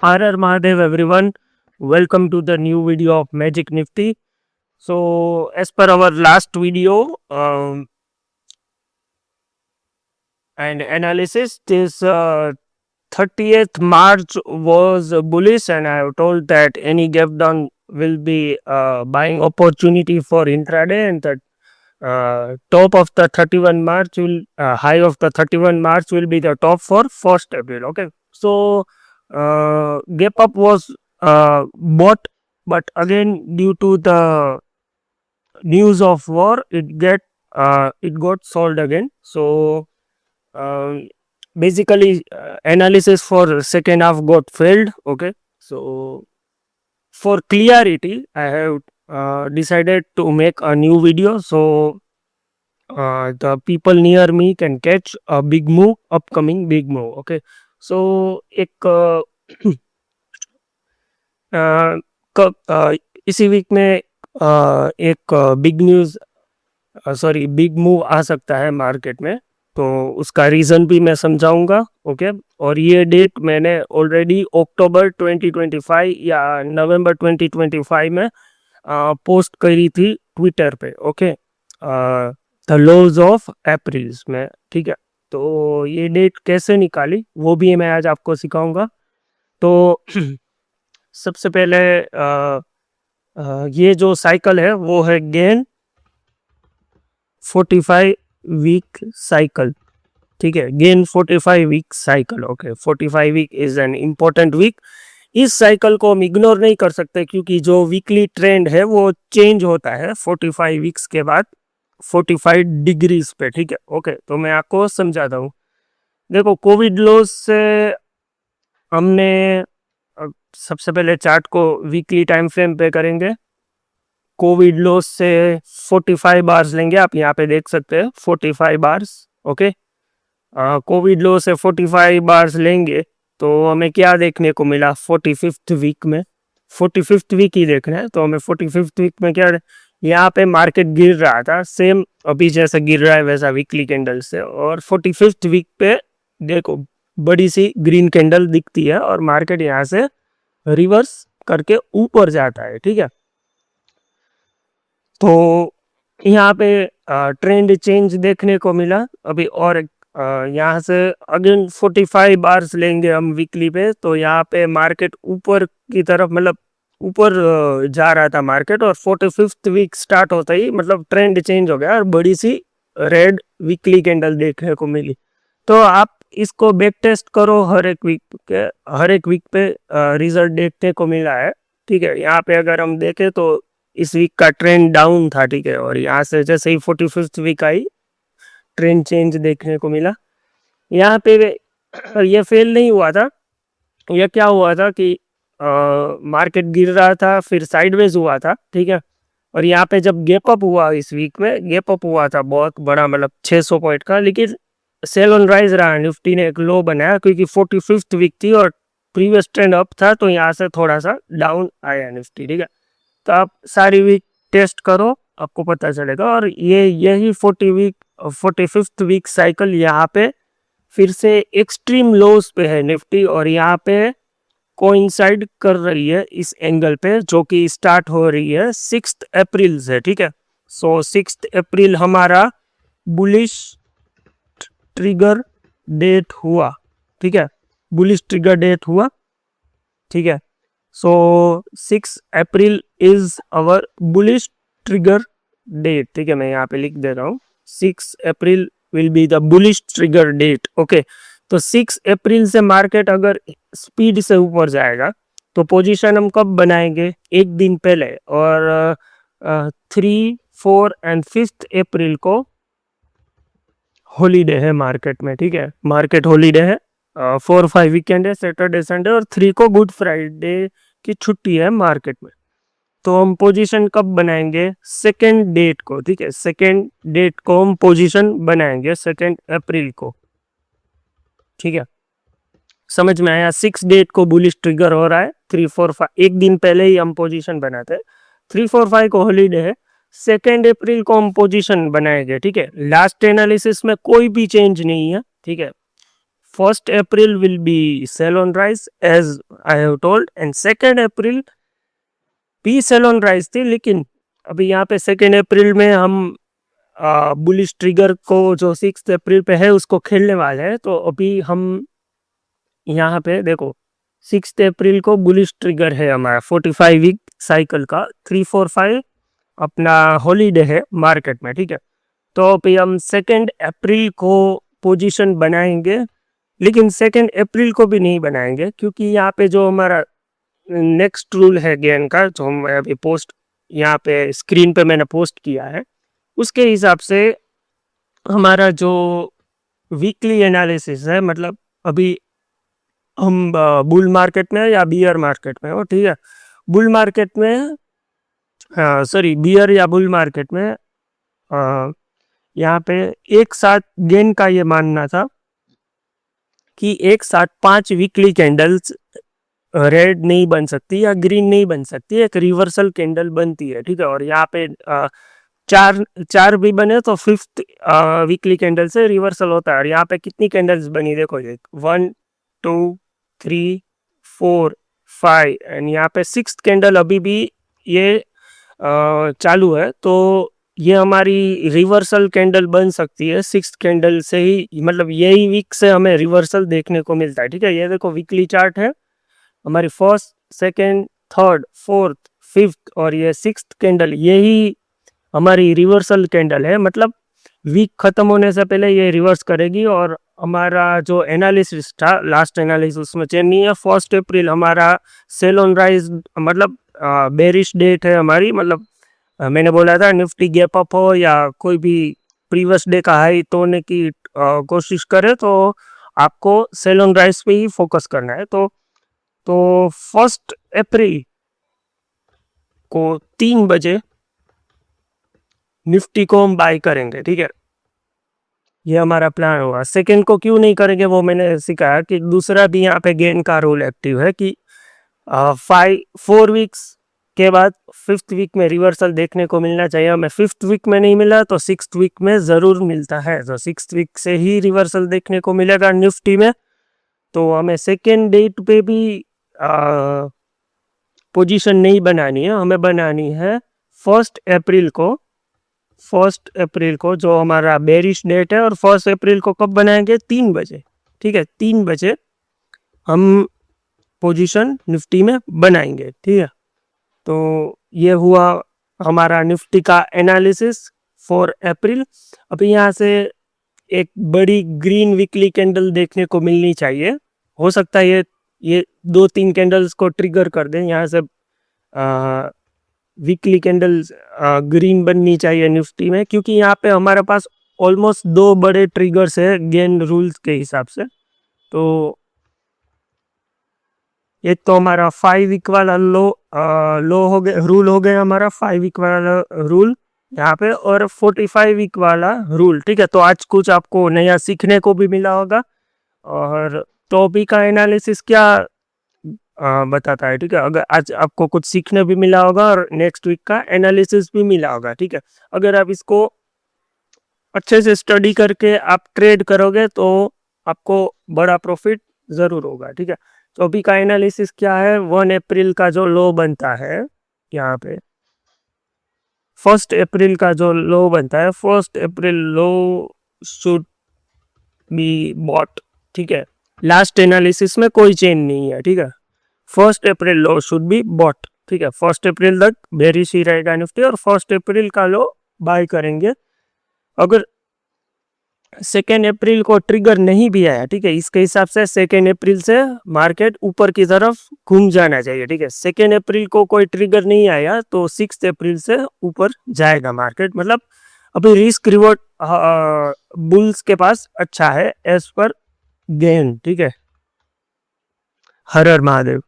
Har Har Mahadev everyone, welcome to the new video of Magic Nifty. So as per our last video and analysis, this 30th March was bullish, and I have told that any gap down will be buying opportunity for intraday, and the top of the 31 March will high of the 31 March will be the top for 1st April. Okay, so gap up was bought, but again due to the news of war, it got sold again. So basically analysis for second half got failed. Okay, so for clarity I have decided to make a new video, so the people near me can catch a big move, upcoming big move. Okay, so एक इसी week में एक big news big move आ सकता है market में, तो उसका reason भी मैं समझाऊंगा. ओके, और ये डेट मैंने ऑलरेडी अक्टूबर 2025 या नवंबर 2025 में पोस्ट करी थी ट्विटर पे. ओके, द लॉज ऑफ अप्रैल्स में. ठीक है, तो ये डेट कैसे निकाली वो भी मैं आज आपको सिखाऊंगा. तो सबसे पहले ये जो साइकिल है वो है गेन 45 वीक साइकिल. ठीक है, gain 45 week cycle. Okay, 45 week is an important week. इस साइकिल को हम इग्नोर नहीं कर सकते क्योंकि जो वीकली ट्रेंड है वो चेंज होता है 45 वीक्स के बाद 45 डिग्रीज पे. ठीक है, ओके, तो मैं आपको समझाता हूँ. देखो, कोविड लॉस से हमने सबसे पहले चार्ट को वीकली टाइम फ्रेम पे करेंगे. कोविड लॉस से 45 बार्स लेंगे, आप यहाँ पे देख सकते हैं 45 बार्स. ओके, कोविड लॉस से 45 बार्स लेंगे तो हमें क्या देखने को मिला 45th वीक में. 45th वीक ही देखना है, तो हमें 45th वीक में क्या, यहाँ पे मार्केट गिर रहा था सेम अभी जैसा गिर रहा है वैसा वीकली कैंडल से, और 45th वीक पे देखो बड़ी सी ग्रीन कैंडल दिखती है और मार्केट यहाँ से रिवर्स करके ऊपर जाता है. ठीक है, तो यहाँ पे ट्रेंड चेंज देखने को मिला अभी, और यहाँ से अगेन 45 बार्स लेंगे हम वीकली पे, तो यहाँ पे मार्केट ऊपर की तरफ, मतलब ऊपर जा रहा था मार्केट, और 45th वीक स्टार्ट होता ही मतलब ट्रेंड चेंज हो गया और बड़ी सी रेड वीकली कैंडल देखने को मिली. तो आप इसको बैक टेस्ट करो, हर एक वीक पे रिजल्ट देखने को मिला है. ठीक है, यहाँ पे अगर हम देखें तो इस वीक का ट्रेंड डाउन था. ठीक है, और यहाँ से जैसे ही 45th वीक आई ट्रेंड चेंज देखने को मिला. यहाँ पे ये फेल नहीं हुआ था, ये क्या हुआ था कि मार्केट गिर रहा था फिर साइडवेज हुआ था. ठीक है, और यहाँ पे जब गैप अप हुआ, इस वीक में गैप अप हुआ था बहुत बड़ा, मतलब 600 पॉइंट का, लेकिन सेल ऑन राइज रहा. निफ्टी ने एक लो बनाया क्योंकि 45th वीक थी और प्रीवियस ट्रेंड अप था, तो यहाँ से थोड़ा सा डाउन आया निफ्टी. ठीक है, तो आप सारी वीक टेस्ट करो, आपको पता चलेगा. और यही 45th वीक साइकिल यहाँ पे फिर से एक्सट्रीम लोस पे है निफ्टी, और यहाँ पे कोइंसाइड कर रही है इस एंगल पे, जो कि स्टार्ट हो रही है 6 अप्रैल से. ठीक है, सो 6 अप्रैल हमारा बुलिश ट्रिगर डेट हुआ. ठीक है, बुलिश ट्रिगर डेट हुआ. ठीक है, so 6 April is our bullish trigger date. ठीक है, मैं यहाँ पे लिख दे रहा हूँ 6 April will be the bullish trigger date. Okay, तो 6 अप्रैल से मार्केट अगर स्पीड से ऊपर जाएगा तो पोजीशन हम कब बनाएंगे, एक दिन पहले, और 3, 4 एंड 5th अप्रैल को हॉलीडे है मार्केट में. ठीक है, मार्केट हॉलीडे है, 4, 5 वीकेंड है, सैटरडे संडे, और 3 को गुड फ्राइडे की छुट्टी है मार्केट में. तो हम पोजीशन कब बनाएंगे, सेकेंड डेट को. ठीक है, सेकेंड डेट को हम पोजीशन बनाएंगे 2 अप्रैल को. ठीक है, समझ में आया. 6 डेट को बुलिश ट्रिगर हो रहा है, 3, 4, 5 एक दिन पहले ही हम पोजीशन बनाते हैं. 3, 4, 5 को हॉलीडे है, 2 अप्रैल को हम पोजीशन बनाएंगे. ठीक है, लास्ट एनालिसिस में कोई भी चेंज नहीं है. ठीक है, first April will be sell on rise as I have told, and second April भी सेल ऑन राइज थी, लेकिन अभी यहाँ पे सेकेंड अप्रैल में हम बुलिश ट्रिगर को जो 6 अप्रैल पे है उसको खेलने वाले हैं। तो अभी हम यहाँ पे देखो 6 अप्रैल को बुलिश ट्रिगर है हमारा 45 वीक साइकिल का, 345 अपना हॉलीडे है मार्केट में, ठीक है। तो अभी हम 2 अप्रैल को पोजीशन बनाएंगे, लेकिन 2 अप्रैल को भी नहीं बनाएंगे, क्योंकि यहाँ पे जो हमारा नेक्स्ट रूल है गेन का, जो हम अभी पोस्ट यहाँ पे स्क्रीन पे मैंने पोस्ट किया है, उसके हिसाब से हमारा जो वीकली एनालिसिस है, मतलब अभी हम बुल मार्केट में या बियर मार्केट में हो, ठीक है। बुल मार्केट में सॉरी बियर या बुल मार्केट में यहाँ पे एक साथ गेन का ये मानना था कि एक साथ 5 वीकली कैंडल्स रेड नहीं बन सकती या ग्रीन नहीं बन सकती, एक रिवर्सल कैंडल बनती है, ठीक है। और यहाँ पे चार भी बने तो 5th वीकली कैंडल से रिवर्सल होता है। और यहाँ पे कितनी कैंडल्स बनी देखो, 1 2 3 4 5 एंड यहाँ पे 6th कैंडल अभी भी ये चालू है। तो ये हमारी रिवर्सल कैंडल बन सकती है 6th कैंडल से ही, मतलब यही वीक से हमें रिवर्सल देखने को मिलता है, ठीक है। ये देखो वीकली चार्ट है हमारी, 1st 2nd 3rd 4th 5th और ये 6th कैंडल, यही हमारी रिवर्सल कैंडल है। मतलब वीक खत्म होने से पहले ये रिवर्स करेगी। और हमारा जो एनालिसिस था, लास्ट एनालिसिस, उसमें चेंज नहीं है। 1 अप्रैल हमारा सेल ऑन राइज, मतलब बेरिश डेट है हमारी, मतलब मैंने बोला था निफ्टी गैप अप हो या कोई भी प्रीवियस डे का हाई तोड़ने की कोशिश करे तो आपको सेल ऑन राइज पे ही फोकस करना है। तो 1 अप्रैल को 3 बजे निफ्टी को हम बाय करेंगे, ठीक है। ये हमारा प्लान होगा। सेकेंड को क्यों नहीं करेंगे वो मैंने सिखाया कि दूसरा भी यहाँ पे गेन का रोल एक्टिव है कि 4 वीक्स के बाद 5th वीक में रिवर्सल देखने को मिलना चाहिए। हमें 5th वीक में नहीं मिला तो 6th वीक में ज़रूर मिलता है, तो 6th वीक से ही रिवर्सल देखने को मिलेगा निफ्टी में। तो हमें सेकेंड डेट पे भी पोजीशन नहीं बनानी है, हमें बनानी है 1 अप्रैल को। 1 अप्रैल को जो हमारा बेरिश डेट है, और 1 अप्रैल को कब बनाएंगे, 3 बजे, ठीक है। 3 बजे हम पोजीशन निफ्टी में बनाएंगे, ठीक है। तो ये हुआ हमारा निफ्टी का एनालिसिस 4 अप्रैल। अभी यहाँ से एक बड़ी ग्रीन वीकली कैंडल देखने को मिलनी चाहिए। हो सकता है ये 2-3 कैंडल्स को ट्रिगर कर दें। यहाँ से वीकली कैंडल्स ग्रीन बननी चाहिए निफ्टी में, क्योंकि यहाँ पे हमारे पास ऑलमोस्ट 2 बड़े ट्रिगर्स है गेन रूल्स के हिसाब से। तो एक तो हमारा 5 वीक वाला लो हो गया, रूल हो गया हमारा 5 वीक वाला रूल यहाँ पे, और 45 वीक वाला रूल, ठीक है। तो आज कुछ आपको नया सीखने को भी मिला होगा। और टॉपिक का एनालिसिस क्या बताता है, ठीक है। अगर आज आपको कुछ सीखने भी मिला होगा और नेक्स्ट वीक का एनालिसिस भी मिला होगा, ठीक है। अगर आप इसको अच्छे से स्टडी करके आप ट्रेड करोगे तो आपको बड़ा प्रॉफिट ज़रूर होगा, ठीक है। तो अभी का एनालिसिस क्या है, 1 अप्रैल का जो लो बनता है यहाँ पे, 1 अप्रैल का जो लो बनता है, 1 अप्रैल लो शुड बी बॉट, ठीक है। लास्ट एनालिसिस में कोई चेंज नहीं है, ठीक है। 1 अप्रैल लो शुड बी बॉट, ठीक है। 1 अप्रैल तक बेरिश ही रहेगा निफ्टी, और 1 अप्रैल का लो बाय करेंगे। अगर 2 अप्रैल को ट्रिगर नहीं भी आया, ठीक है, इसके हिसाब से 2 अप्रैल से मार्केट ऊपर की तरफ घूम जाना चाहिए, ठीक है। 2 अप्रैल को कोई ट्रिगर नहीं आया तो 6 अप्रैल से ऊपर जाएगा मार्केट। मतलब अभी रिस्क रिवॉर्ड बुल्स के पास अच्छा है एज पर गेन, ठीक है। हर हर महादेव।